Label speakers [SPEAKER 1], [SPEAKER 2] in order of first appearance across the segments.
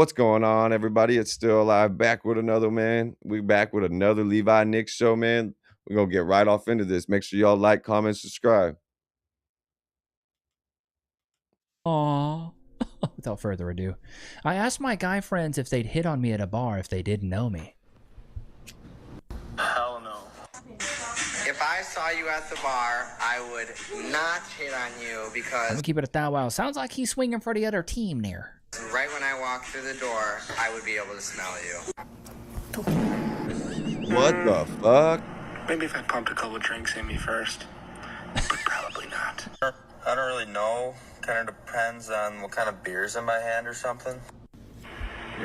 [SPEAKER 1] What's going on, everybody? It's Still Alive, back with another, man. We back with another Levi Nick show, man. We're gonna get right off into this. Make sure y'all like, comment, subscribe.
[SPEAKER 2] Aww. Without further ado, I asked my guy friends if they'd hit on me at a bar if they didn't know me.
[SPEAKER 3] Hell no.
[SPEAKER 4] If I saw you at the bar, I would not hit on you
[SPEAKER 2] I'm
[SPEAKER 4] because
[SPEAKER 2] gonna keep it at that. Wow, sounds like he's swinging for the other team there.
[SPEAKER 4] right when I walk through the door, I would be able to smell you.
[SPEAKER 1] What the fuck?
[SPEAKER 3] Maybe if I pumped a couple drinks in me first. But probably not. I don't really know. Kind of depends on what kind of beer's in my hand or something.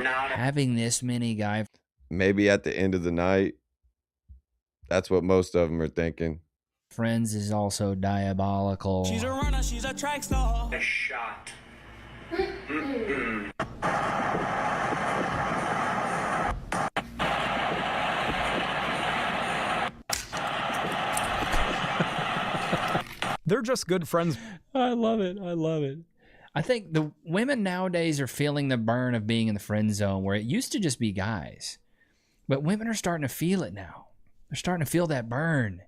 [SPEAKER 2] Having this many guy
[SPEAKER 1] Maybe at the end of the night. That's what most of them are thinking.
[SPEAKER 2] friends is also diabolical.
[SPEAKER 5] She's a runner, she's a track star.
[SPEAKER 3] A shot.
[SPEAKER 6] They're just good friends.
[SPEAKER 2] I love it. I love it. I think the women nowadays are feeling the burn of being in the friend zone where it used to just be guys. But women are starting to feel it now. They're starting to feel that burn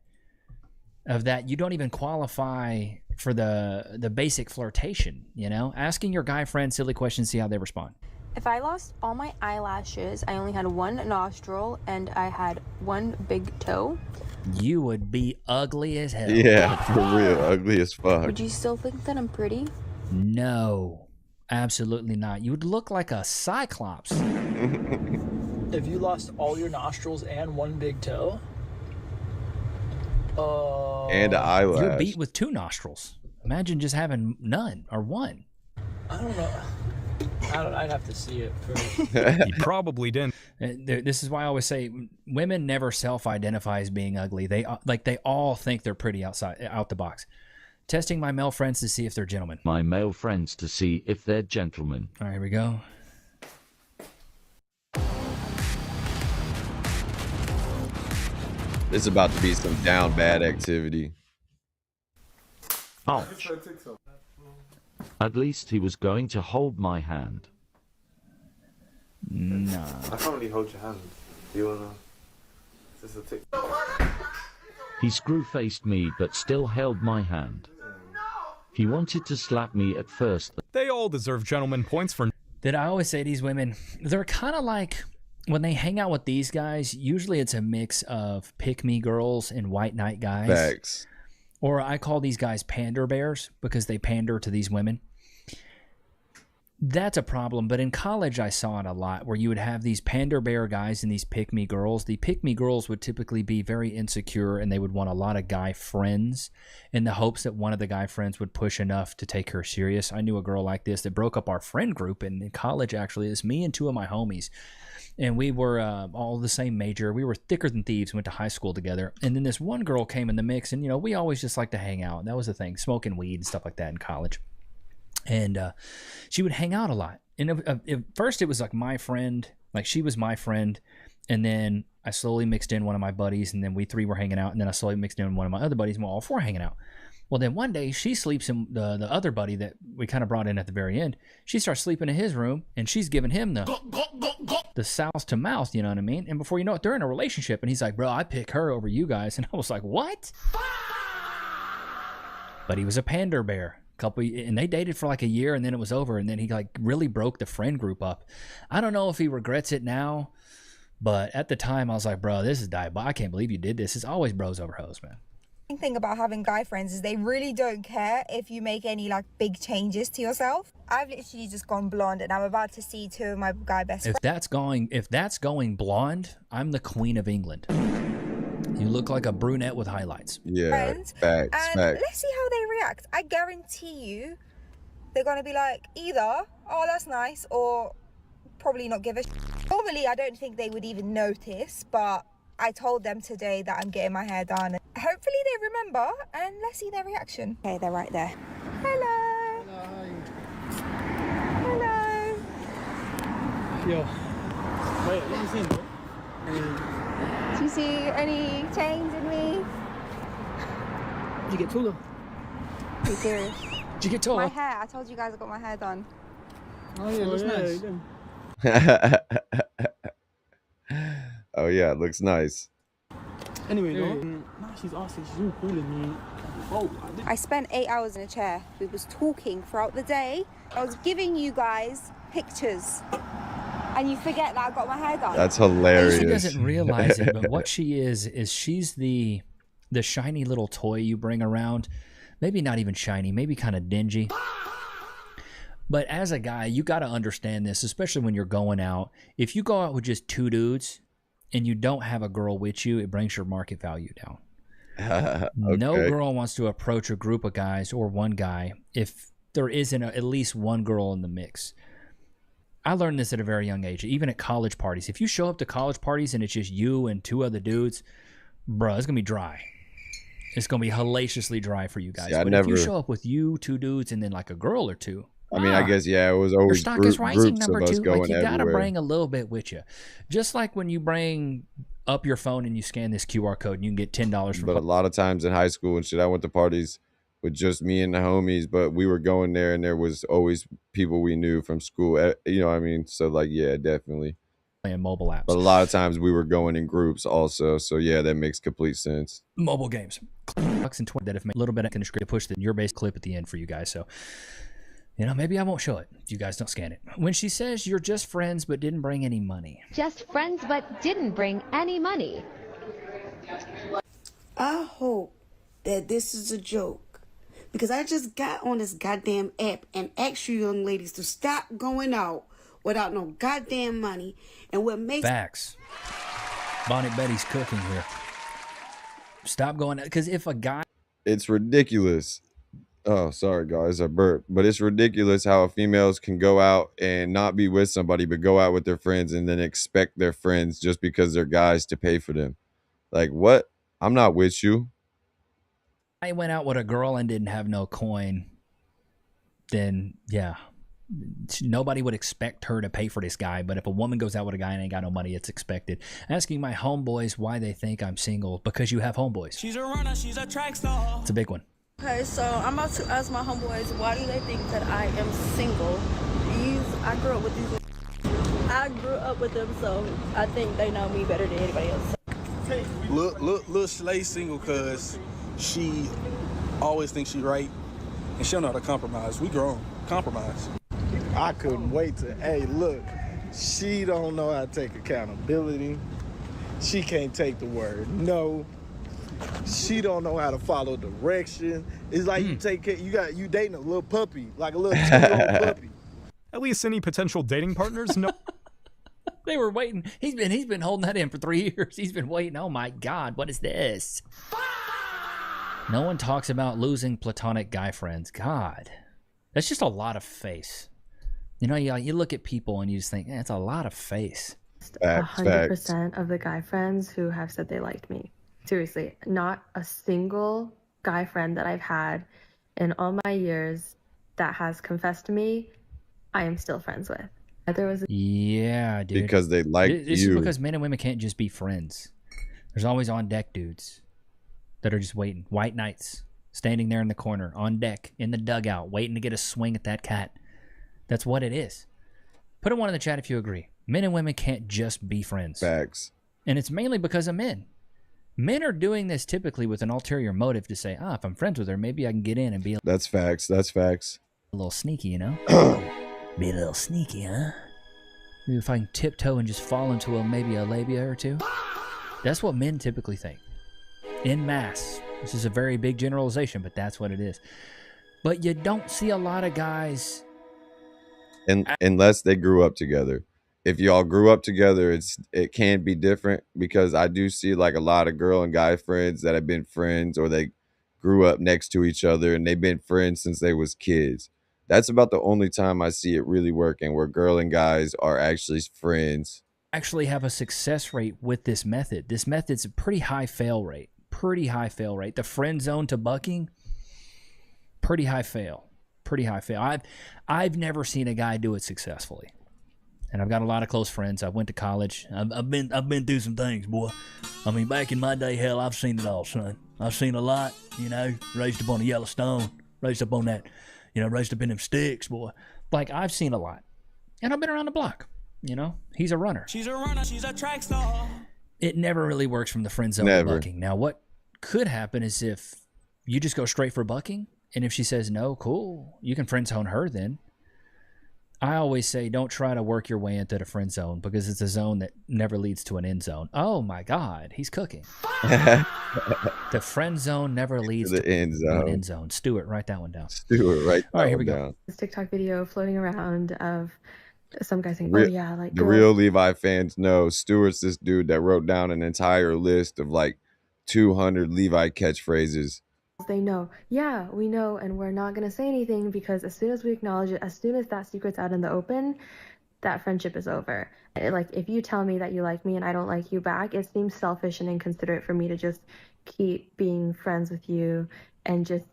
[SPEAKER 2] of that you don't even qualify for the basic flirtation, you know? Asking your guy friend silly questions, see how they respond.
[SPEAKER 7] If I lost all my eyelashes, I only had one nostril, and I had one big toe,
[SPEAKER 2] You would be ugly as hell.
[SPEAKER 1] Yeah, for real. Ugly as fuck.
[SPEAKER 7] would you still think that I'm pretty?
[SPEAKER 2] No, absolutely not. You would look like a cyclops.
[SPEAKER 5] If you lost all your nostrils and one big toe,
[SPEAKER 1] And an eyelash.
[SPEAKER 2] You're beat with two nostrils. Imagine just having none or one.
[SPEAKER 5] I don't know. I'd have to see it first.
[SPEAKER 6] He probably didn't.
[SPEAKER 2] This is why I always say women never self-identify as being ugly. They all think they're pretty out the box. Testing my male friends to see if they're gentlemen.
[SPEAKER 8] My male friends to see if they're gentlemen.
[SPEAKER 2] All right, here we go.
[SPEAKER 1] It's about to be some down bad activity.
[SPEAKER 8] Ouch. At least he was going to hold my hand.
[SPEAKER 2] No.
[SPEAKER 9] I can't really hold your hand. Do you wanna? Is this a TikTok?
[SPEAKER 8] He screw-faced me but still held my hand. He wanted to slap me at first.
[SPEAKER 6] They all deserve gentleman points for.
[SPEAKER 2] Did I always say these women, they're kind of like, when they hang out with these guys, usually it's a mix of pick-me girls and white knight guys.
[SPEAKER 1] Facts.
[SPEAKER 2] Or I call these guys pander bears because they pander to these women. That's a problem, but in college I saw it a lot where you would have these pander bear guys and these pick-me girls. The pick-me girls would typically be very insecure and they would want a lot of guy friends in the hopes that one of the guy friends would push enough to take her serious. I knew a girl like this that broke up our friend group, and in college actually, it's me and two of my homies. And we were all the same major. We were thicker than thieves, went to high school together. And then this one girl came in the mix, and, you know, we always just like to hang out. That was the thing, smoking weed and stuff like that in college. And she would hang out a lot. And at first it was like my friend, like she was my friend. And then I slowly mixed in one of my buddies, and then we three were hanging out. And then I slowly mixed in one of my other buddies, and we're all four hanging out. Well, then one day she sleeps in the other buddy that we kind of brought in at the very end. She starts sleeping in his room, and she's giving him the south to mouth, you know what I mean? And before you know it, they're in a relationship, and he's like, bro, I pick her over you guys. And I was like, what? But he was a pander bear. And they dated for like a year, and then it was over, and then he like really broke the friend group up. I don't know if he regrets it now, but at the time I was like, bro, this is diabolical. I can't believe you did this. It's always bros over hoes, man.
[SPEAKER 10] Thing about having guy friends is they really don't care if you make any like big changes to yourself. I've literally just gone blonde, and I'm about to see two of my guy best friends.
[SPEAKER 2] If that's going blonde, I'm the Queen of England. You look like a brunette with highlights.
[SPEAKER 1] Yeah,
[SPEAKER 10] Friends,
[SPEAKER 1] facts,
[SPEAKER 10] and
[SPEAKER 1] facts.
[SPEAKER 10] let's see how they react. I guarantee you they're gonna be like either, oh that's nice, or probably not give a shit. Normally I don't think they would even notice, but I told them today that I'm getting my hair done. Hopefully they remember, and let's see their reaction. Okay, they're right there. Hello. Hello.
[SPEAKER 5] Yo. Wait, let me see it.
[SPEAKER 10] Do you see any change in me?
[SPEAKER 5] Did you get taller?
[SPEAKER 10] Are you serious?
[SPEAKER 2] Did you get taller?
[SPEAKER 10] My hair, I told you guys I got my hair done.
[SPEAKER 5] Oh yeah, that's nice.
[SPEAKER 1] Oh yeah, it looks nice.
[SPEAKER 5] Anyway, now she's asking, she's all calling me. Oh,
[SPEAKER 10] I spent 8 hours in a chair. We was talking throughout the day. I was giving you guys pictures. And you forget that I got my hair done.
[SPEAKER 1] That's hilarious.
[SPEAKER 2] She doesn't realize it, but what she is she's the shiny little toy you bring around. Maybe not even shiny, maybe kind of dingy. But as a guy, you got to understand this, especially when you're going out. If you go out with just two dudes and you don't have a girl with you, it brings your market value down.
[SPEAKER 1] Okay.
[SPEAKER 2] No girl wants to approach a group of guys or one guy if there isn't at least one girl in the mix. I learned this at a very young age, even at college parties. If you show up to college parties and it's just you and two other dudes, bro, it's going to be dry. It's going to be hellaciously dry for you guys.
[SPEAKER 1] See,
[SPEAKER 2] but if you show up with you, two dudes, and then like a girl or two,
[SPEAKER 1] I mean, I guess, yeah, it was
[SPEAKER 2] your
[SPEAKER 1] always
[SPEAKER 2] stock is rising,
[SPEAKER 1] groups
[SPEAKER 2] number
[SPEAKER 1] of us
[SPEAKER 2] two.
[SPEAKER 1] going
[SPEAKER 2] Like, you got to
[SPEAKER 1] everywhere.
[SPEAKER 2] bring a little bit with you. Just like when you bring up your phone and you scan this QR code and you can get $10 from
[SPEAKER 1] But a lot of times in high school and shit, I went to parties with just me and the homies, but we were going there and there was always people we knew from school. You know what I mean? So, like, yeah, definitely.
[SPEAKER 2] playing mobile apps.
[SPEAKER 1] But a lot of times we were going in groups also. So, yeah, that makes complete sense.
[SPEAKER 2] Mobile games. Bucks and 20 that have made a little bit of to push your base clip at the end for you guys. So, you know, maybe I won't show it if you guys don't scan it. When she says you're just friends but didn't bring any money.
[SPEAKER 11] Just friends but didn't bring any money.
[SPEAKER 12] I hope that this is a joke, because I just got on this goddamn app and asked you young ladies to stop going out without no goddamn money. And what makes
[SPEAKER 2] facts. Bonnet Betty's cooking here. Stop going out, because if a guy,
[SPEAKER 1] it's ridiculous. Oh, sorry guys, I burped. But it's ridiculous how females can go out and not be with somebody, but go out with their friends and then expect their friends just because they're guys to pay for them. Like, what? I'm not with you.
[SPEAKER 2] I went out with a girl and didn't have no coin, then yeah, nobody would expect her to pay for this guy. But if a woman goes out with a guy and ain't got no money, it's expected. Asking my homeboys why they think I'm single, because you have homeboys.
[SPEAKER 13] She's a runner, she's a track star.
[SPEAKER 2] It's a big one.
[SPEAKER 14] Okay, so I'm about to ask my homeboys, why do they think that I am single? I grew up with them, so I think they know me better than anybody else.
[SPEAKER 13] Look, Slay single because she always thinks she right, and she don't know how to compromise. We grown. Compromise.
[SPEAKER 15] I couldn't wait to, hey, look, she don't know how to take accountability. She can't take the word no. She don't know how to follow direction. It's like you dating a little puppy, like a little 2-year-old puppy.
[SPEAKER 6] At least any potential dating partners know.
[SPEAKER 2] They were waiting. He's been holding that in for 3 years. He's been waiting. Oh my God, what is this? No one talks about losing platonic guy friends. God, that's just a lot of face. You know, you look at people and you just think, it's a lot of face.
[SPEAKER 16] 100% of the guy friends who have said they liked me. Seriously, not a single guy friend that I've had in all my years that has confessed to me, I am still friends with.
[SPEAKER 2] Yeah, dude.
[SPEAKER 1] Because they like you.
[SPEAKER 2] This is because men and women can't just be friends. There's always on deck dudes that are just waiting. White knights standing there in the corner, on deck, in the dugout, waiting to get a swing at that cat. That's what it is. Put a one in the chat if you agree. Men and women can't just be friends.
[SPEAKER 1] Facts.
[SPEAKER 2] And it's mainly because of men. Men are doing this typically with an ulterior motive to say, if I'm friends with her, maybe I can get in and be
[SPEAKER 1] That's facts. That's facts.
[SPEAKER 2] a little sneaky, you know? Be a little sneaky, huh? Maybe if I can tiptoe and just fall into maybe a labia or two. That's what men typically think. En masse. This is a very big generalization, but that's what it is. But you don't see a lot of guys...
[SPEAKER 1] Unless they grew up together. If y'all grew up together, it can be different, because I do see like a lot of girl and guy friends that have been friends, or they grew up next to each other and they've been friends since they was kids. That's about the only time I see it really working, where girl and guys are actually friends.
[SPEAKER 2] Actually have a success rate with this method. This method's a pretty high fail rate. Pretty high fail rate. The friend zone to bucking, pretty high fail. Pretty high fail. I've never seen a guy do it successfully. And I've got a lot of close friends. I went to college. I've been through some things, boy. I mean, back in my day, hell, I've seen it all, son. I've seen a lot, you know, raised up on the Yellowstone, raised up on that, raised up in them sticks, boy. Like, I've seen a lot. And I've been around the block. You know, he's a runner.
[SPEAKER 17] She's a runner. She's a track star.
[SPEAKER 2] It never really works from the friend zone to bucking. Now, what could happen is if you just go straight for bucking, and if she says no, cool, you can friend zone her then. I always say don't try to work your way into the friend zone because it's a zone that never leads to an end zone. Oh my God, he's cooking. The friend zone never leads to
[SPEAKER 1] end zone.
[SPEAKER 2] An end zone. Stuart, write that one down.
[SPEAKER 1] Stuart, write that
[SPEAKER 2] All right, here we
[SPEAKER 1] down.
[SPEAKER 2] go.
[SPEAKER 16] This TikTok video floating around of some guy saying,
[SPEAKER 1] Re-
[SPEAKER 16] "Oh yeah, like
[SPEAKER 1] the real Levi fans know Stuart's this dude that wrote down an entire list of like 200 Levi catchphrases.
[SPEAKER 16] They know, yeah, we know, and we're not gonna say anything because as soon as we acknowledge it, as soon as that secret's out in the open, that friendship is over. Like if you tell me that you like me and I don't like you back, it seems selfish and inconsiderate for me to just keep being friends with you and just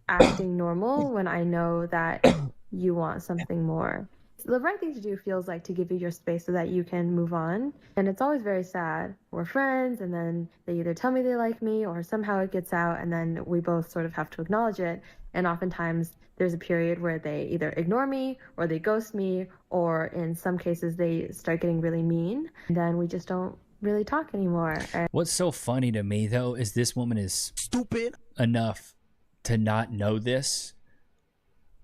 [SPEAKER 16] acting normal when I know that you want something more. The right thing to do feels like to give you your space so that you can move on. And it's always very sad. We're friends and then they either tell me they like me or somehow it gets out and then we both sort of have to acknowledge it. And oftentimes there's a period where they either ignore me or they ghost me, or in some cases they start getting really mean. And then we just don't really talk anymore. And
[SPEAKER 2] What's so funny to me though is this woman is stupid enough to not know this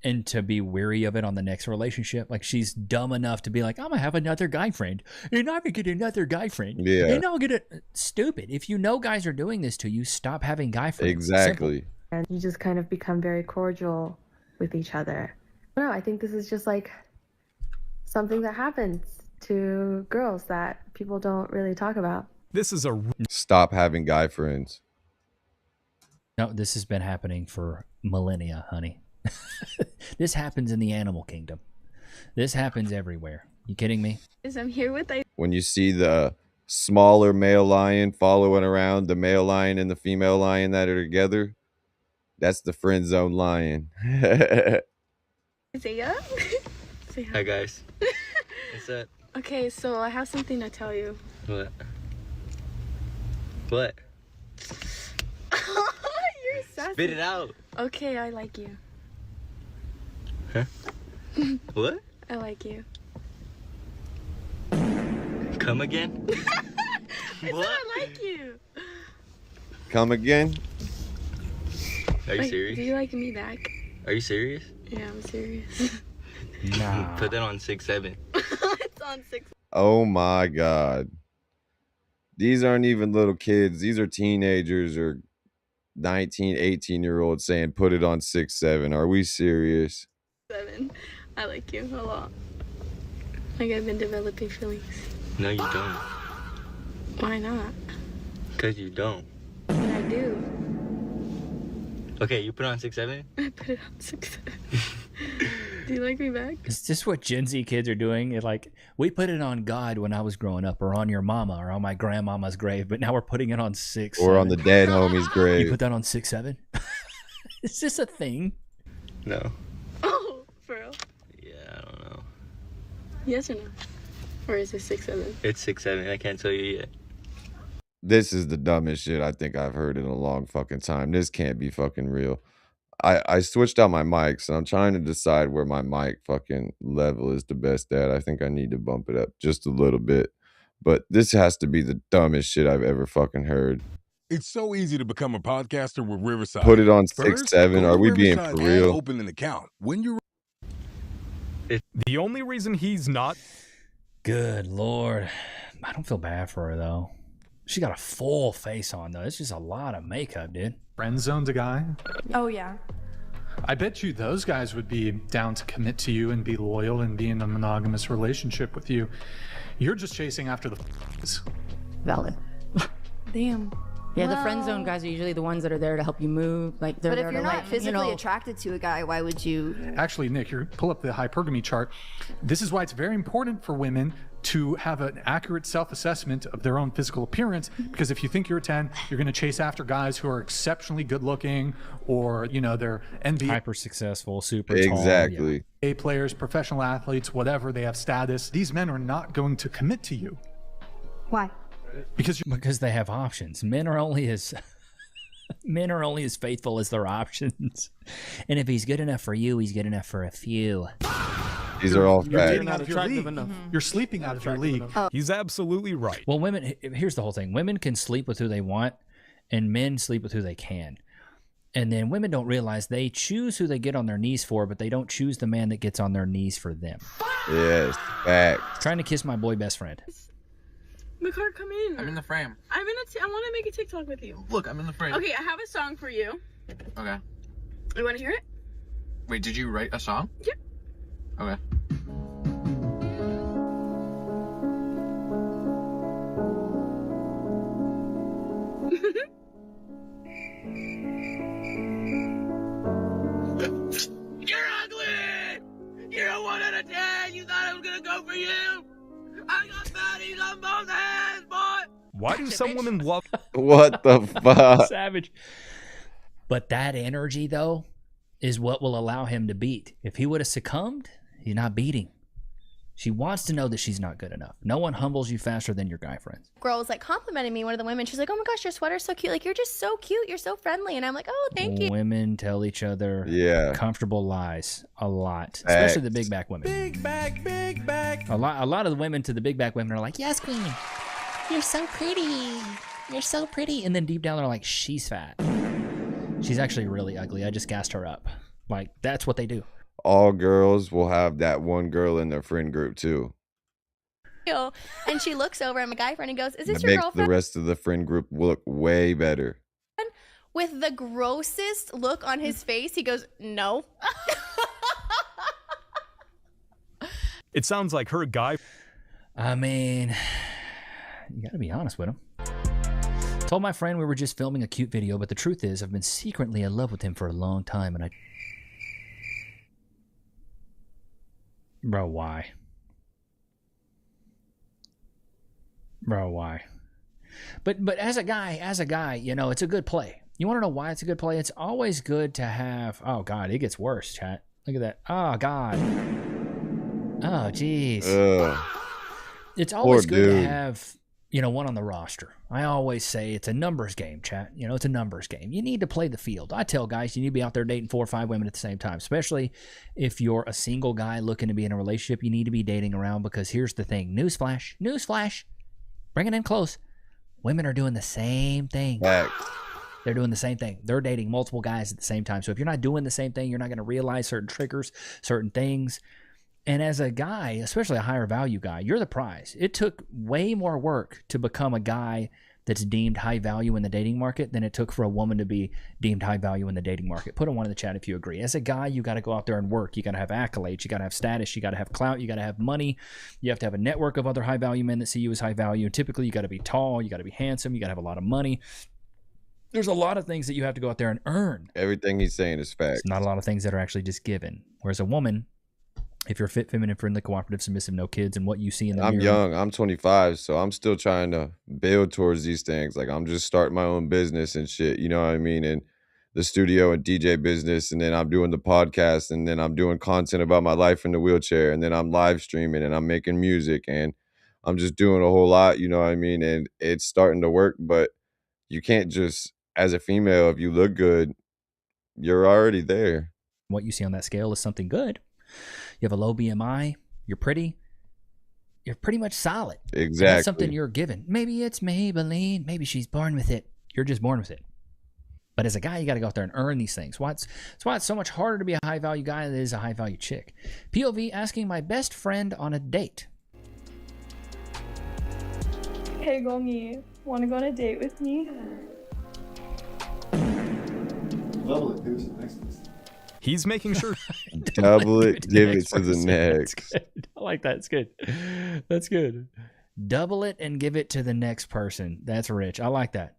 [SPEAKER 2] and to be weary of it on the next relationship. Like she's dumb enough to be like, I'm gonna have another guy friend and I'm gonna get another guy friend.
[SPEAKER 1] Yeah.
[SPEAKER 2] And I'll get a stupid. If you know guys are doing this to you, stop having guy friends.
[SPEAKER 1] Exactly.
[SPEAKER 2] Simple.
[SPEAKER 16] And you just kind of become very cordial with each other. No, I think this is just like something that happens to girls that people don't really talk about.
[SPEAKER 6] This is a
[SPEAKER 1] Stop having guy friends.
[SPEAKER 2] No, this has been happening for millennia, honey. This happens in the animal kingdom. This happens everywhere. You kidding me?
[SPEAKER 14] I'm here with
[SPEAKER 1] When you see the smaller male lion following around the male lion and the female lion that are together, that's the friend zone lion.
[SPEAKER 14] Isaiah. Say hi.
[SPEAKER 18] Hi guys. What's up?
[SPEAKER 14] Okay, so I have something to tell you.
[SPEAKER 18] What? What?
[SPEAKER 14] You're sassy.
[SPEAKER 18] Spit it out.
[SPEAKER 14] Okay, I like you.
[SPEAKER 18] Huh? What?
[SPEAKER 14] I like you.
[SPEAKER 18] Come again?
[SPEAKER 14] I said I like you.
[SPEAKER 1] Come again?
[SPEAKER 18] Are you
[SPEAKER 14] Wait,
[SPEAKER 18] serious?
[SPEAKER 14] do you like me back?
[SPEAKER 18] Are you serious?
[SPEAKER 14] Yeah, I'm serious.
[SPEAKER 2] Nah.
[SPEAKER 18] Put that on 6-7.
[SPEAKER 14] It's on 6.
[SPEAKER 1] Oh my God. These aren't even little kids. These are teenagers or 19, 18-year-olds saying put it on 6-7. Are we serious?
[SPEAKER 14] 7. I like you a lot. Like I've been developing feelings.
[SPEAKER 18] No, you don't.
[SPEAKER 14] Why not?
[SPEAKER 18] Because you don't.
[SPEAKER 14] But I do.
[SPEAKER 18] Okay, you put it on 6-7?
[SPEAKER 14] I put it on 6. Do you like me back?
[SPEAKER 2] Is this what Gen Z kids are doing? It's like, we put it on God when I was growing up, or on your mama, or on my grandmama's grave, but now we're putting it on 6.
[SPEAKER 1] Or on the dead homie's grave.
[SPEAKER 2] You put that on 6-7? Is this a thing?
[SPEAKER 18] No.
[SPEAKER 14] Oh, for real?
[SPEAKER 18] Yeah, I don't know.
[SPEAKER 14] Yes or no? Or is it 6-7?
[SPEAKER 18] It's 6-7. I can't tell you yet.
[SPEAKER 1] This is the dumbest shit I think I've heard in a long fucking time. This can't be fucking real. I switched out my mics and I'm trying to decide where my mic fucking level is the best at. I think I need to bump it up just a little bit. But this has to be the dumbest shit I've ever fucking heard.
[SPEAKER 19] It's so easy to become a podcaster with Riverside.
[SPEAKER 1] Put it on
[SPEAKER 19] First,
[SPEAKER 1] 6-7.
[SPEAKER 19] go
[SPEAKER 1] Are
[SPEAKER 19] to
[SPEAKER 1] we being
[SPEAKER 19] Riverside
[SPEAKER 1] for
[SPEAKER 19] and
[SPEAKER 1] real?
[SPEAKER 19] Open an account. When you're
[SPEAKER 6] the only reason he's not.
[SPEAKER 2] Good Lord. I don't feel bad for her, though. She got a full face on, though. It's just a lot of makeup, dude.
[SPEAKER 20] Friend zoned a guy?
[SPEAKER 14] Oh, yeah.
[SPEAKER 20] I bet you those guys would be down to commit to you and be loyal and be in a monogamous relationship with you. You're just chasing after the
[SPEAKER 21] Valid.
[SPEAKER 14] Damn.
[SPEAKER 21] Yeah, the friend zone guys are usually the ones that are there to help you move. Like they're
[SPEAKER 22] But
[SPEAKER 21] there
[SPEAKER 22] if you're
[SPEAKER 21] to,
[SPEAKER 22] not
[SPEAKER 21] like,
[SPEAKER 22] physically
[SPEAKER 21] you know,
[SPEAKER 22] attracted to a guy, why would you?
[SPEAKER 20] Actually, Nick, you pull up the hypergamy chart. This is why it's very important for women to have an accurate self-assessment of their own physical appearance, because if you think you're a 10, you're going to chase after guys who are exceptionally good looking, or, you know, they're NBA
[SPEAKER 2] hyper successsial, super
[SPEAKER 1] Exactly.
[SPEAKER 2] tall.
[SPEAKER 20] A players, professional athletes, whatever, they have status. These men are not going to commit to you.
[SPEAKER 22] Why?
[SPEAKER 2] Because they have options. Men are only as faithful as their options. And if he's good enough for you, he's good enough for a few.
[SPEAKER 1] These are all
[SPEAKER 20] You're
[SPEAKER 1] facts.
[SPEAKER 20] dating out of your league. You're sleeping out of your league.
[SPEAKER 6] He's absolutely right.
[SPEAKER 2] Well, women, here's the whole thing. Women can sleep with who they want, and men sleep with who they can. And then women don't realize they choose who they get on their knees for, but they don't choose the man that gets on their knees for them.
[SPEAKER 1] Yes, facts.
[SPEAKER 2] Trying to kiss my boy best friend.
[SPEAKER 3] McCart, come in.
[SPEAKER 4] I'm in the frame.
[SPEAKER 3] I want to make a TikTok with you.
[SPEAKER 4] Look, I'm in the frame.
[SPEAKER 3] Okay, I have a song for you.
[SPEAKER 4] Okay.
[SPEAKER 3] You want to hear it?
[SPEAKER 4] Wait, did you write a song?
[SPEAKER 3] Yep.
[SPEAKER 4] Okay.
[SPEAKER 17] You're ugly! You're a 1 out of 10! You thought I was gonna go for you? I got fatties on both hands, boy!
[SPEAKER 6] Why do some women love...
[SPEAKER 1] What the fuck?
[SPEAKER 2] Savage. But that energy, though, is what will allow him to beat. If he would have succumbed, he's not beating. She wants to know that she's not good enough. No one humbles you faster than your guy friends.
[SPEAKER 23] Girl was like complimenting me, one of the women. She's like, oh my gosh, your sweater's so cute. Like, you're just so cute. You're so friendly. And I'm like, oh, thank you.
[SPEAKER 2] Women tell each other comfortable lies a lot, especially the big back women.
[SPEAKER 17] Big back.
[SPEAKER 2] A lot of the women to the big back women are like, yes, queen, you're so pretty. You're so pretty. And then deep down they're like, she's fat. She's actually really ugly. I just gassed her up. Like, that's what they do.
[SPEAKER 1] All girls will have that one girl in their friend group too.
[SPEAKER 23] And she looks over at my guy friend and goes, is this
[SPEAKER 1] That
[SPEAKER 23] your
[SPEAKER 1] makes
[SPEAKER 23] girlfriend?
[SPEAKER 1] the rest of the friend group look way better.
[SPEAKER 23] With the grossest look on his face, he goes, no.
[SPEAKER 6] It sounds like her guy...
[SPEAKER 2] I mean, you gotta be honest with him. Told my friend we were just filming a cute video, but the truth is I've been secretly in love with him for a long time, and I... Bro, why? Bro, why? But as a guy, you know, it's a good play. You want to know why it's a good play? It's always good to have... Oh, God, it gets worse, chat. Look at that. Oh, God. Oh, jeez. It's always good to have, you know, one on the roster. I always say it's a numbers game, chat. You know, it's a numbers game. You need to play the field. I tell guys you need to be out there dating 4 or 5 women at the same time, especially if you're a single guy looking to be in a relationship. You need to be dating around because here's the thing. Newsflash. Bring it in close. Women are doing the same thing. They're doing the same thing. They're dating multiple guys at the same time. So if you're not doing the same thing, you're not going to realize certain triggers, certain things. And as a guy, especially a higher value guy, you're the prize. It took way more work to become a guy that's deemed high value in the dating market than it took for a woman to be deemed high value in the dating market. Put a 1 in the chat if you agree. As a guy, you got to go out there and work. You got to have accolades. You got to have status. You got to have clout. You got to have money. You have to have a network of other high value men that see you as high value. And typically, you got to be tall. You got to be handsome. You got to have a lot of money. There's a lot of things that you have to go out there and earn.
[SPEAKER 1] Everything he's saying is fact.
[SPEAKER 2] It's not a lot of things that are actually just given. Whereas a woman, if you're fit, feminine, friendly, cooperative, submissive, no kids, and what you see in the mirror.
[SPEAKER 1] I'm young. I'm 25, so I'm still trying to build towards these things. Like, I'm just starting my own business and shit. You know what I mean? And the studio and DJ business, and then I'm doing the podcast, and then I'm doing content about my life in the wheelchair, and then I'm live streaming, and I'm making music, and I'm just doing a whole lot. You know what I mean? And it's starting to work, but you can't just, as a female, if you look good, you're already there.
[SPEAKER 2] What you see on that scale is something good. You have a low BMI, you're pretty, you're pretty much solid.
[SPEAKER 1] Exactly.
[SPEAKER 2] That's something you're given. Maybe it's Maybelline. Maybe she's born with it. You're just born with it. But as a guy, you got to go out there and earn these things. That's why it's so much harder to be a high-value guy than it is a high-value chick. POV asking my best friend on a date.
[SPEAKER 24] Hey, Gongi, want to go on a date with me?
[SPEAKER 9] Double it, dude. Next one.
[SPEAKER 6] He's making sure.
[SPEAKER 1] Double it, give it to the next.
[SPEAKER 2] I like that. It's good. That's good. Double it and give it to the next person. That's rich. I like that.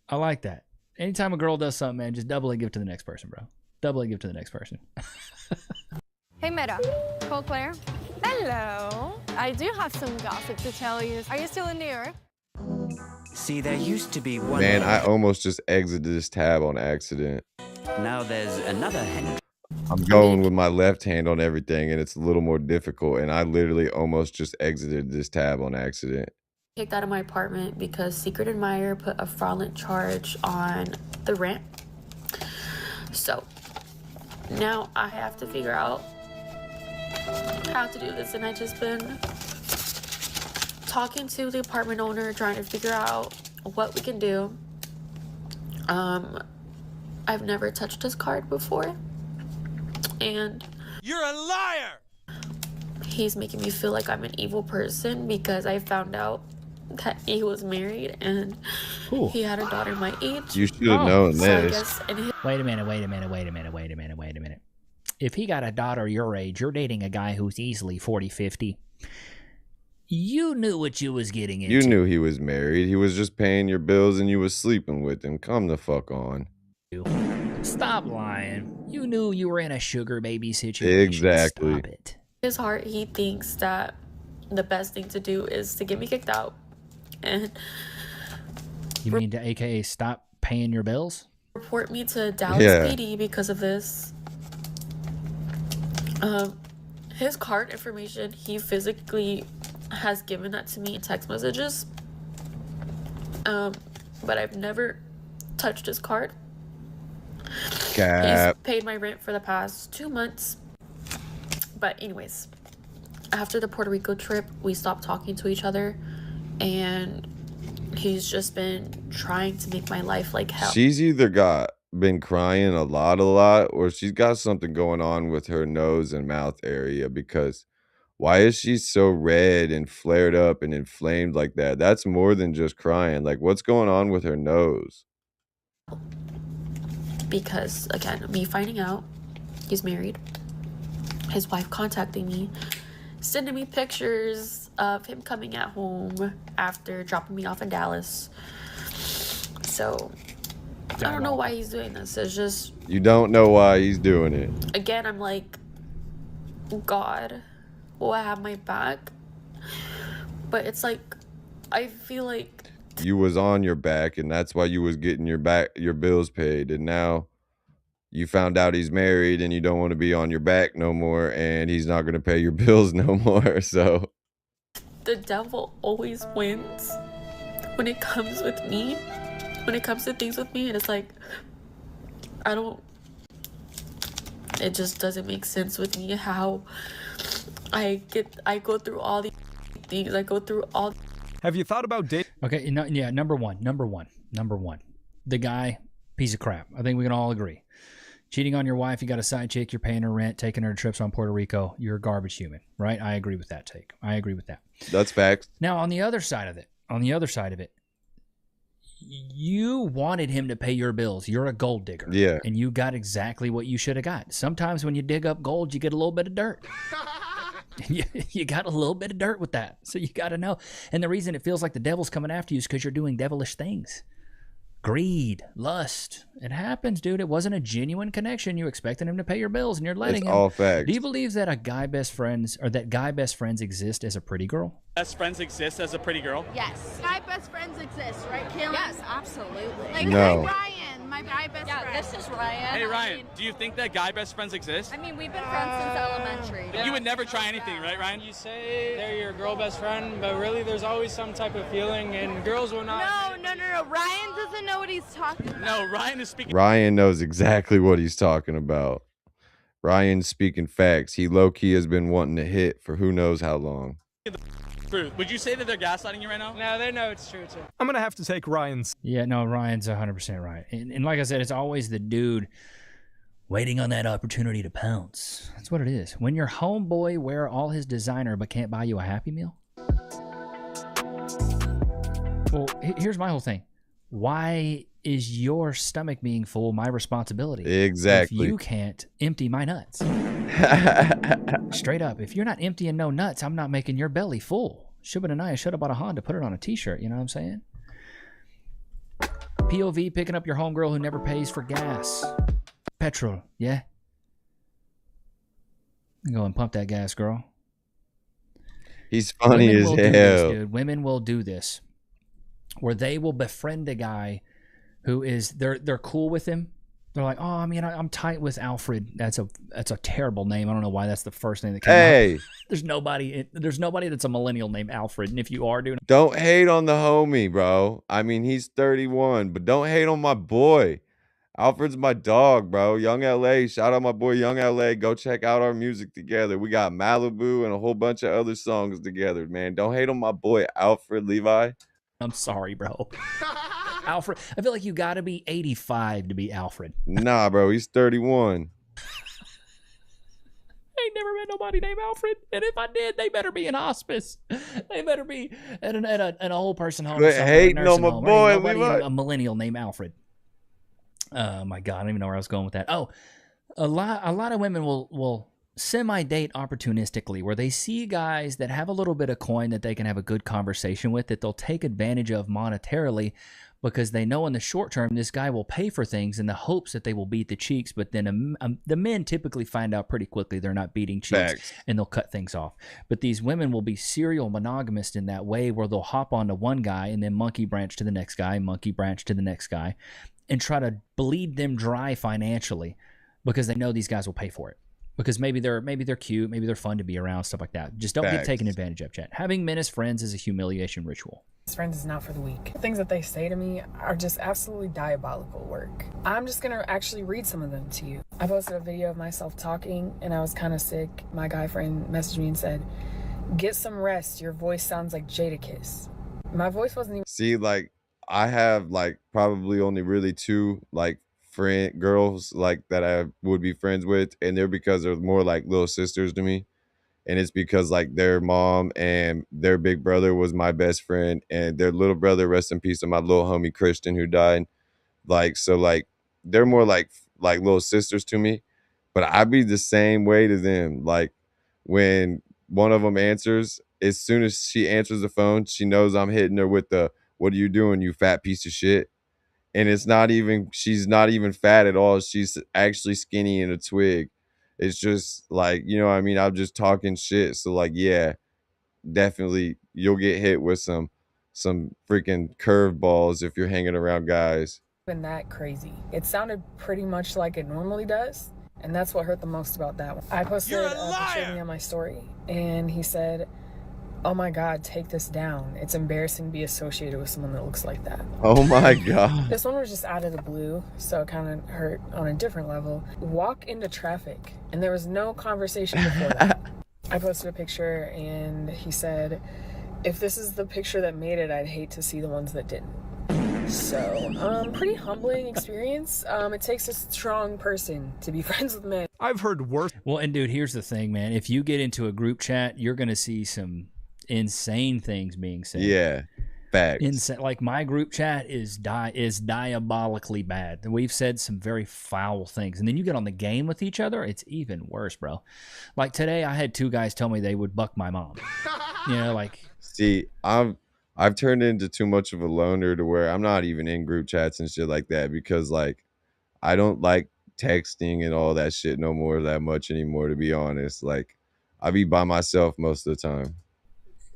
[SPEAKER 2] I like that. Anytime a girl does something, man, just double it, give it to the next person, bro. Double it, give it to the next person.
[SPEAKER 25] Hey, Meta. Cole Claire. Hello. I do have some gossip to tell you. Are you still in New York?
[SPEAKER 26] See, there used to be one.
[SPEAKER 1] Man, I almost just exited this tab on accident.
[SPEAKER 26] Now there's another hen.
[SPEAKER 1] I'm going with my left hand on everything, and it's a little more difficult. And I literally almost just exited this tab on accident.
[SPEAKER 27] Kicked out of my apartment because Secret Admirer put a fraudulent charge on the rent. So now I have to figure out how to do this, and I just been talking to the apartment owner, trying to figure out what we can do. I've never touched his card before, and
[SPEAKER 17] you're a liar.
[SPEAKER 27] He's making me feel like I'm an evil person because I found out that he was married and he had a daughter my age.
[SPEAKER 1] You should have known
[SPEAKER 27] So I
[SPEAKER 1] this.
[SPEAKER 27] guess in his
[SPEAKER 2] Wait a minute. If he got a daughter your age, you're dating a guy who's easily 40, 50. You knew what you was getting into.
[SPEAKER 1] You knew he was married. He was just paying your bills and you was sleeping with him. Come the fuck on.
[SPEAKER 2] Stop lying. You knew you were in a sugar baby situation.
[SPEAKER 1] Exactly.
[SPEAKER 2] Stop it.
[SPEAKER 27] his heart, he thinks that the best thing to do is to get me kicked out. And
[SPEAKER 2] You mean to AKA stop paying your bills?
[SPEAKER 27] report me to Dallas PD because of this. His card information, he physically has given that to me in text messages. But I've never touched his card. He's paid my rent for the past 2 months. But anyways, after the Puerto Rico trip, we stopped talking to each other, and he's just been trying to make my life like hell.
[SPEAKER 1] She's either been crying a lot, or she's got something going on with her nose and mouth area, because why is she so red and flared up and inflamed like that? That's more than just crying. Like, what's going on with her nose?
[SPEAKER 27] Because, again, me finding out he's married, his wife contacting me, sending me pictures of him coming at home after dropping me off in Dallas. So, I don't know why he's doing this. It's just,
[SPEAKER 1] You don't know why he's doing it.
[SPEAKER 27] again, I'm like, God will have my back. But it's like, I feel like
[SPEAKER 1] You was on your back, and that's why you was getting your bills paid, and now you found out he's married and you don't want to be on your back no more, and he's not going to pay your bills no more. So
[SPEAKER 27] the devil always wins when it comes with me, when it comes to things with me. And it's like, it just doesn't make sense with me how I go through all these things. I go through all.
[SPEAKER 6] Have you thought about dating?
[SPEAKER 2] Okay, yeah, number one. The guy, piece of crap. I think we can all agree. Cheating on your wife, you got a side chick, you're paying her rent, taking her to trips on Puerto Rico, you're a garbage human, right? I agree with that take. I agree with that.
[SPEAKER 1] that's facts.
[SPEAKER 2] Now, on the other side of it, you wanted him to pay your bills. You're a gold digger.
[SPEAKER 1] Yeah.
[SPEAKER 2] And you got exactly what you should have got. Sometimes when you dig up gold, you get a little bit of dirt. You got a little bit of dirt with that. So you got to know. And the reason it feels like the devil's coming after you is because you're doing devilish things. Greed, lust. It happens, dude. It wasn't a genuine connection. You expected him to pay your bills, and you're letting
[SPEAKER 1] It's
[SPEAKER 2] him.
[SPEAKER 1] all facts.
[SPEAKER 2] Do you believe that guy best friends exist as a pretty girl?
[SPEAKER 5] Best friends exist as a pretty girl?
[SPEAKER 22] Yes. Guy best friends exist, right, Kim? Yes, absolutely. Like,
[SPEAKER 1] No.
[SPEAKER 22] hey, Ryan, my guy best friend.
[SPEAKER 23] This is Ryan.
[SPEAKER 5] Hey Ryan, do you think that guy best friends exist?
[SPEAKER 23] I mean, we've been friends since elementary.
[SPEAKER 5] You would never try anything, right, Ryan?
[SPEAKER 7] You say they're your girl best friend, but really there's always some type of feeling, and girls will not.
[SPEAKER 22] No. Ryan doesn't know what he's talking about.
[SPEAKER 5] No, Ryan is speaking.
[SPEAKER 1] Ryan knows exactly what he's talking about. Ryan's speaking facts. He low-key has been wanting to hit for who knows how long.
[SPEAKER 5] Truth. Would you say that they're gaslighting you right now?
[SPEAKER 7] No, they know it's true too.
[SPEAKER 6] I'm gonna have to take Ryan's.
[SPEAKER 2] Yeah, no, Ryan's 100% right. And like I said, it's always the dude waiting on that opportunity to pounce. That's what it is. When your homeboy wear all his designer but can't buy you a Happy Meal. Well, here's my whole thing. Why is your stomach being full my responsibility?
[SPEAKER 1] Exactly.
[SPEAKER 2] If you can't empty my nuts. Straight up. If you're not emptying no nuts, I'm not making your belly full. Shubin and I should have bought a Honda, put it on a t-shirt. You know what I'm saying? POV picking up your homegirl who never pays for gas. Petrol, yeah? Go and pump that gas, girl.
[SPEAKER 1] He's funny
[SPEAKER 2] Women
[SPEAKER 1] as
[SPEAKER 2] will do
[SPEAKER 1] hell.
[SPEAKER 2] this, dude. Women will do this. Where they will befriend a guy who is they're cool with him. They're like, oh, I mean, I'm tight with Alfred. That's a terrible name. I don't know why that's the first name that came out. There's nobody that's a millennial named Alfred. And if you are, dude,
[SPEAKER 1] Don't hate on the homie, bro. I mean, he's 31, but don't hate on my boy. Alfred's my dog, bro. Young LA. Shout out my boy Young LA. Go check out our music together. We got Malibu and a whole bunch of other songs together, man. Don't hate on my boy Alfred Levi.
[SPEAKER 2] I'm sorry, bro. Alfred, I feel like you got to be 85 to be Alfred.
[SPEAKER 1] Nah, bro. He's 31.
[SPEAKER 2] I ain't never met nobody named Alfred, and if I did, they better be in hospice. They better be at an old person home.
[SPEAKER 1] Quit hating on my boy,
[SPEAKER 2] nobody
[SPEAKER 1] Levi.
[SPEAKER 2] a millennial named Alfred. Oh my God, I don't even know where I was going with that. Oh, a lot of women will semi-date opportunistically, where they see guys that have a little bit of coin that they can have a good conversation with, that they'll take advantage of monetarily, because they know in the short term this guy will pay for things in the hopes that they will beat the cheeks. But then the men typically find out pretty quickly they're not beating cheeks.
[SPEAKER 1] Facts.
[SPEAKER 2] And they'll cut things off. But these women will be serial monogamous in that way, where they'll hop onto one guy and then monkey branch to the next guy, monkey branch to the next guy, and try to bleed them dry financially, because they know these guys will pay for it. Because maybe they're cute, maybe they're fun to be around, stuff like that. Just don't get
[SPEAKER 1] Facts.
[SPEAKER 2] taken advantage of, chat. Having men as friends is a humiliation ritual.
[SPEAKER 8] Friends is not for the weak. The things that they say to me are just absolutely diabolical work. I'm just gonna actually read some of them to you. I posted a video of myself talking and I was kind of sick. My guy friend messaged me and said, "Get some rest. Your voice sounds like Jadakiss." My voice wasn't even...
[SPEAKER 1] See, like, I have like probably only really two like friend girls like that I would be friends with, and they're because they're more like little sisters to me. And it's because like their mom and their big brother was my best friend, and their little brother, rest in peace, of my little homie Christian, who died. Like, so like they're more like little sisters to me, but I be the same way to them. Like when one of them answers, as soon as she answers the phone, she knows I'm hitting her with the, "What are you doing, you fat piece of shit?" And it's not even, she's not even fat at all. She's actually skinny in a twig. It's just like, you know what I mean? I'm just talking shit. So like, yeah, definitely you'll get hit with some freaking curveballs if you're hanging around guys.
[SPEAKER 8] that crazy. It sounded pretty much like it normally does. And that's what hurt the most about that one. I posted a picture of me on my story, and he said, "Oh my God, take this down. It's embarrassing to be associated with someone that looks like that."
[SPEAKER 1] Oh my God.
[SPEAKER 8] This one was just out of the blue, so it kind of hurt on a different level. Walk into traffic, and there was no conversation before that. I posted a picture, and he said, "If this is the picture that made it, I'd hate to see the ones that didn't." So, pretty humbling experience. It takes a strong person to be friends with men.
[SPEAKER 6] I've heard worse.
[SPEAKER 2] Well, and dude, here's the thing, man. If you get into a group chat, you're going to see some insane things being said.
[SPEAKER 1] Yeah, facts.
[SPEAKER 2] Like my group chat is diabolically bad. We've said some very foul things, and then you get on the game with each other, it's even worse, bro. Like today, I had two guys tell me they would buck my mom. You know, like.
[SPEAKER 1] See, I've turned into too much of a loner to where I'm not even in group chats and shit like that, because like I don't like texting and all that shit no more that much anymore, to be honest. Like I be by myself most of the time.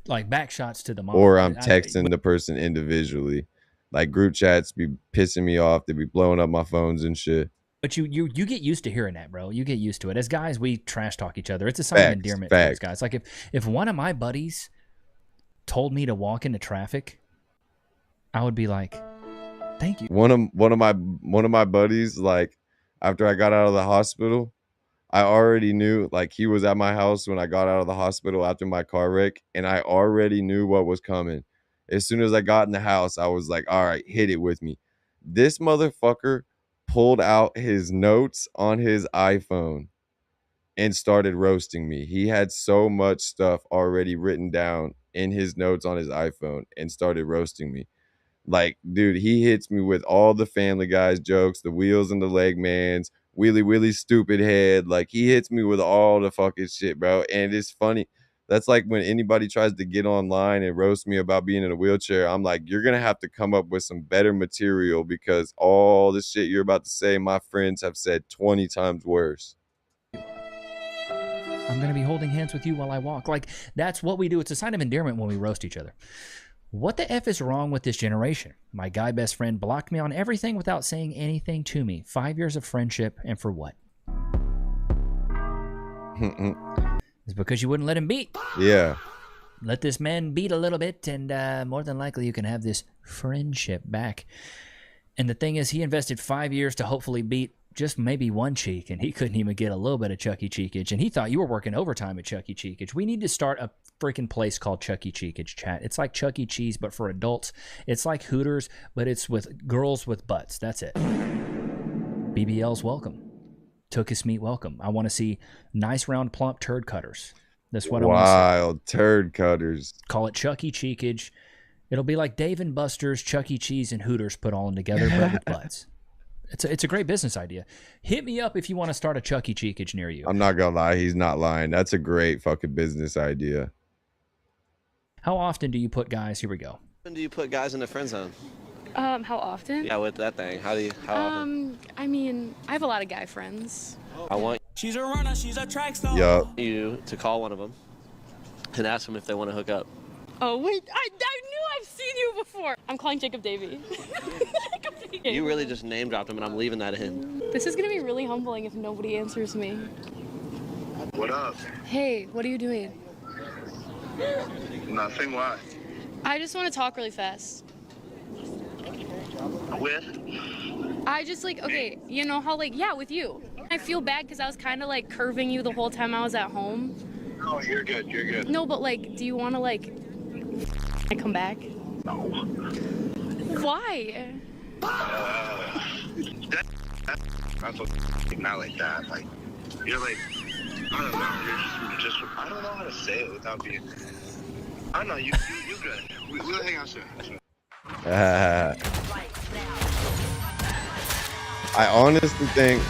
[SPEAKER 2] Like back shots to the mom.
[SPEAKER 1] Or I'm texting the person individually. Like group chats be pissing me off. They be blowing up my phones and shit.
[SPEAKER 2] But you get used to hearing that, bro. You get used to it. As guys, we trash talk each other. It's a sign of endearment for those guys. Like if one of my buddies told me to walk into traffic, I would be like, "Thank you."
[SPEAKER 1] One of my buddies, like after I got out of the hospital, I already knew, like he was at my house when I got out of the hospital after my car wreck, and I already knew what was coming. As soon as I got in the house, I was like, "All right, hit it with me." This motherfucker pulled out his notes on his iPhone and started roasting me. He had so much stuff already written down in his notes on his iPhone and started roasting me. Like, dude, he hits me with all the Family Guys jokes, the wheels and the leg mans, wheelie stupid head. Like, he hits me with all the fucking shit, bro. And it's funny. That's like when anybody tries to get online and roast me about being in a wheelchair, I'm like, you're going to have to come up with some better material, because all the shit you're about to say, my friends have said 20 times worse.
[SPEAKER 2] I'm going to be holding hands with you while I walk. Like, that's what we do. It's a sign of endearment when we roast each other. What the F is wrong with this generation? My guy best friend blocked me on everything without saying anything to me. 5 years of friendship, and for what? It's because you wouldn't let him beat.
[SPEAKER 1] Yeah.
[SPEAKER 2] Let this man beat a little bit, and more than likely you can have this friendship back. And the thing is, he invested 5 years to hopefully beat just maybe one cheek, and he couldn't even get a little bit of Chuck E. Cheekage. And he thought you were working overtime at Chuck E. Cheekage. We need to start a freaking place called Chuck E. Cheekage, chat. It's like Chuck E. Cheese, but for adults. It's like Hooters, but it's with girls with butts. That's it. BBL's welcome. Tookus Meat welcome. I want to see nice round plump turd cutters. That's what I want to see.
[SPEAKER 1] Wild turd cutters.
[SPEAKER 2] Call it Chuck E. Cheekage. It'll be like Dave and Buster's, Chuck E. Cheese, and Hooters put all in together, but with butts. It's a great business idea. Hit me up if you want to start a Chuck E. Cheekage near you.
[SPEAKER 1] I'm not gonna lie, he's not lying. That's a great fucking business idea.
[SPEAKER 2] How often do you put guys? Here we go.
[SPEAKER 9] When do you put guys in the friend zone?
[SPEAKER 10] How often?
[SPEAKER 9] Yeah, with that thing. How often?
[SPEAKER 10] I mean, I have a lot of guy friends.
[SPEAKER 9] I want
[SPEAKER 17] She's a runner, she's a track star.
[SPEAKER 9] you to call one of them and ask them if they want to hook up.
[SPEAKER 10] Oh, wait, I knew I've seen you before. I'm calling Jacob Davey. Jacob Davey.
[SPEAKER 9] You really just name dropped him, and I'm leaving that in.
[SPEAKER 10] This is going to be really humbling if nobody answers me.
[SPEAKER 11] What up?
[SPEAKER 10] Hey, what are you doing?
[SPEAKER 11] Nothing. Why?
[SPEAKER 10] I just want to talk really fast.
[SPEAKER 11] With?
[SPEAKER 10] I just okay, you know how yeah, with you. I feel bad because I was kind of curving you the whole time I was at home.
[SPEAKER 11] Oh, you're good. You're good.
[SPEAKER 10] No, but do you want to I come back?
[SPEAKER 11] No.
[SPEAKER 10] Why?
[SPEAKER 11] That's what, not like that. You're I don't know. You're just I don't know how to say it without being. I don't know. You good. We'll hang out soon.
[SPEAKER 1] I honestly think.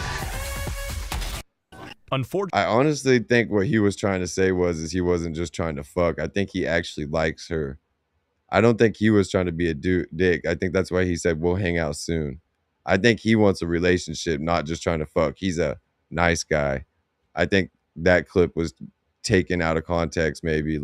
[SPEAKER 6] Unfortunately,
[SPEAKER 1] I honestly think what he was trying to say is he wasn't just trying to fuck. I think he actually likes her. I don't think he was trying to be a dick. I think that's why he said we'll hang out soon. I think he wants a relationship, not just trying to fuck. He's a nice guy. I think that clip was taken out of context. Maybe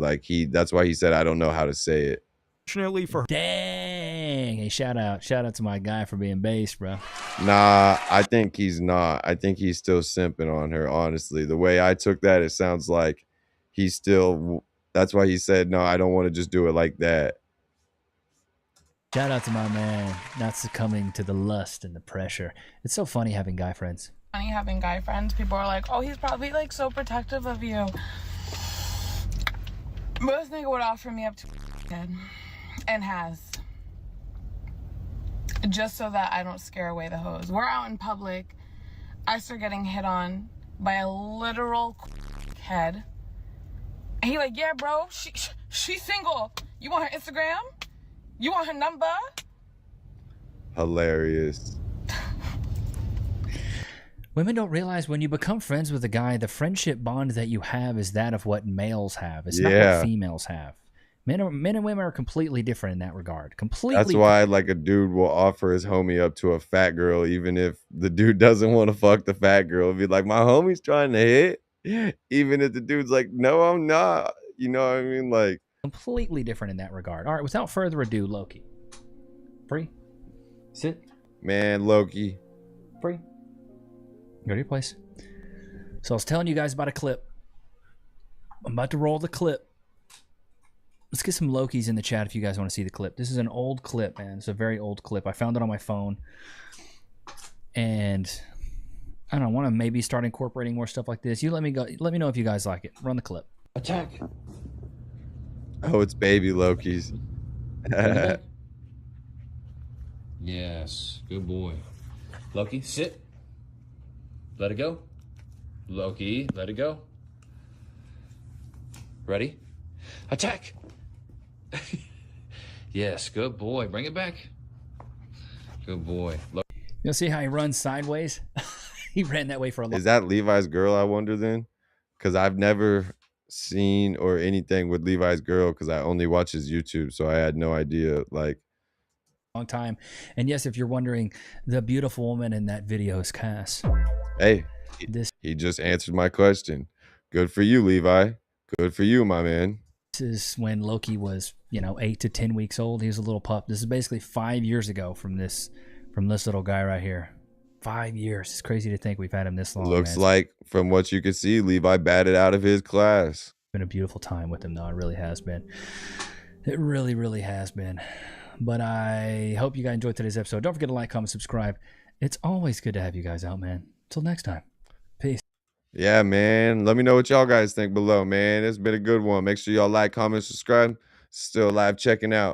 [SPEAKER 1] that's why he said I don't know how to say it.
[SPEAKER 6] Fortunately for her.
[SPEAKER 2] Dang. Hey, shout out to my guy for being based, bro.
[SPEAKER 1] Nah, I think he's not. I think he's still simping on her, honestly. The way I took that, it sounds like he's still. That's why he said, no, I don't want to just do it like that.
[SPEAKER 2] Shout out to my man, not succumbing to the lust and the pressure. It's so funny having guy friends.
[SPEAKER 8] Funny having guy friends. People are like, oh, he's probably so protective of you. But this nigga would offer me up to head. And has. Just so that I don't scare away the hoes. We're out in public. I start getting hit on by a literal head. And he yeah, bro, she's single. You want her Instagram? You want her number?
[SPEAKER 1] Hilarious.
[SPEAKER 2] Women don't realize when you become friends with a guy, the friendship bond that you have is that of what males have. It's not what females have. Men and women are completely different in that regard. Completely.
[SPEAKER 1] That's why a dude will offer his homie up to a fat girl, even if the dude doesn't want to fuck the fat girl. Be like, my homie's trying to hit. Even if the dude's like, no, I'm not. You know what I mean?
[SPEAKER 2] Completely different in that regard. All right, without further ado, Loki. Free. Sit.
[SPEAKER 1] Man, Loki.
[SPEAKER 2] Free. Go to your place. So I was telling you guys about a clip. I'm about to roll the clip. Let's get some Lokis in the chat if you guys want to see the clip. This is an old clip, man. It's a very old clip. I found it on my phone. And I don't know, I want to maybe start incorporating more stuff like this. You let me know if you guys like it. Run the clip.
[SPEAKER 1] Attack. Oh, it's baby Loki's.
[SPEAKER 12] Yes, good boy. Loki, sit. Let it go. Loki, let it go. Ready? Attack. Yes, good boy. Bring it back. Good boy.
[SPEAKER 2] You'll see how he runs sideways? He ran that way for a long time.
[SPEAKER 1] Is that Levi's girl, I wonder then? Because I've never seen or anything with Levi's girl because I only watch his YouTube, so I had no idea.
[SPEAKER 2] Long time. And yes, if you're wondering, the beautiful woman in that video is Cass.
[SPEAKER 1] Hey, he just answered my question. Good for you, Levi. Good for you, my man.
[SPEAKER 2] This is when Loki was, 8 to 10 weeks old. He was a little pup. This is basically 5 years ago from this little guy right here. 5 years. It's crazy to think we've had him this long.
[SPEAKER 1] Looks like, from what you can see, Levi batted out of his class.
[SPEAKER 2] It's been a beautiful time with him, though. It really has been. It really, really has been. But I hope you guys enjoyed today's episode. Don't forget to like, comment, subscribe. It's always good to have you guys out, man. Until next time. Peace.
[SPEAKER 1] Yeah, man. Let me know what y'all guys think below, man. It's been a good one. Make sure y'all like, comment, subscribe. Still live checking out.